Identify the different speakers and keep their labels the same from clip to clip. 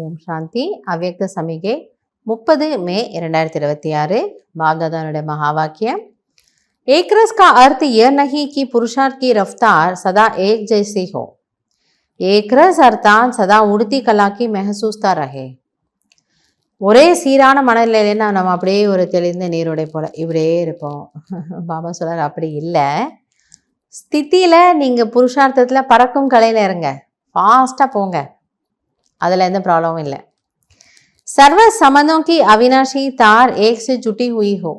Speaker 1: ஓம் சாந்தி. அவ்யக்த சமிகை 30 மே 2026. बाप-दादा महावाक्य। एक रस का अर्थ यह नहीं कि पुरुषार्थ की रफ्तार सदा एक जैसी हो। एक रस अर्थात सदा उड़ती कला की महसूसता रहे। ஒரே சீரான மனநிலையில நம்ம அப்படியே ஒரு தெளிந்த நீரோடை போல இப்படியே இருப்போம். பாபா சொல்றாரு அப்படி இல்லை. ஸ்திதியில நீங்க புருஷார்த்தத்துல பறக்கும் கலையில இருங்க, ஃபாஸ்டா போங்க, அதுல எந்த ப்ராப்ளமும் இல்லை. சர்வ சம்பந்தம் கி அவினாஷி தார் ஏக் से जुटी हुई हो।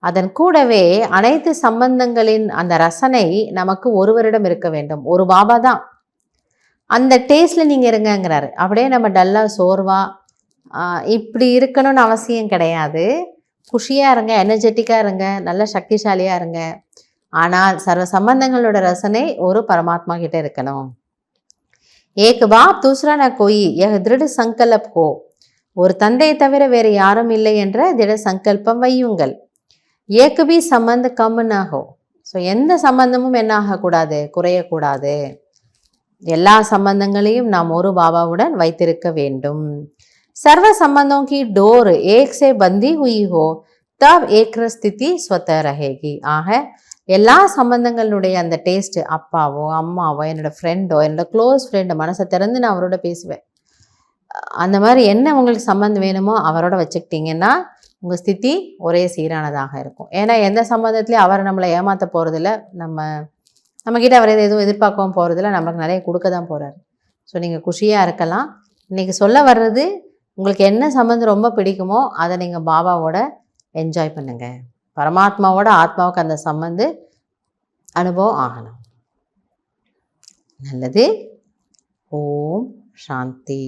Speaker 1: அதன் கூடவே அனைத்து சம்பந்தங்களின் அந்த ரசனை நமக்கு ஒருவரிடம் இருக்க வேண்டும், ஒரு பாபா தான். அந்த டேஸ்ட்ல நீங்க இருங்கங்கிறாரு. அப்படியே நம்ம டல்லா சோர்வா இப்படி இருக்கணும்னு அவசியம் கிடையாது. குஷியா இருங்க, எனர்ஜெட்டிக்கா இருங்க, நல்ல சக்திசாலியா இருங்க. ஆனால் சர்வ சம்பந்தங்களோட ரசனை ஒரு பரமாத்மா கிட்ட இருக்கணும். ஏக் பாப் தூசரா ந கோயி யஹ் திருட சங்கல்ப் ஹோ। ஒரு தந்தையை தவிர வேறு யாரும் இல்லை என்ற திட சங்கல்பம் வையுங்கள். ஏக் பி சம்பந்த கம் ந ஹோ। ஸோ எந்த சம்பந்தமும் என்ன ஆகக்கூடாது, குறையக்கூடாது. எல்லா சம்பந்தங்களையும் நாம் ஒரு பாபாவுடன் வைத்திருக்க வேண்டும். सर्व संबंधों की डोर एक से बंधी हुई हो तब एक स्थिति स्वतः रहेगी। ஆக எல்லா சம்பந்தங்களுடைய அந்த டேஸ்ட், அப்பாவோ அம்மாவோ என்னோட ஃப்ரெண்டோ என்னோட க்ளோஸ் ஃப்ரெண்டு, மனசை திறந்து நான் அவரோட பேசுவேன். அந்த மாதிரி என்ன உங்களுக்கு சம்பந்தம் வேணுமோ அவரோட வச்சுக்கிட்டிங்கன்னா உங்கள் ஸ்திதி ஒரே சீரானதாக இருக்கும். ஏன்னா எந்த சம்பந்தத்துலேயும் அவர் நம்மளை ஏமாற்ற போகிறதில்ல, நம்மக்கிட்ட அவர் எதுவும் எதிர்பார்க்கவும் போகிறதில்ல, நமக்கு நிறைய கொடுக்க தான் போகிறார். ஸோ நீங்கள் குஷியாக இருக்கலாம். இன்றைக்கி சொல்ல வர்றது, உங்களுக்கு என்ன சம்பந்தம் ரொம்ப பிடிக்குமோ அதை நீங்கள் பாபாவோட என்ஜாய் பண்ணுங்கள். பரமாத்மாவோட ஆத்மாவுக்கு அந்த சம்பந்த அனுபவம் ஆகணும். நல்லது. ஓம் சாந்தி.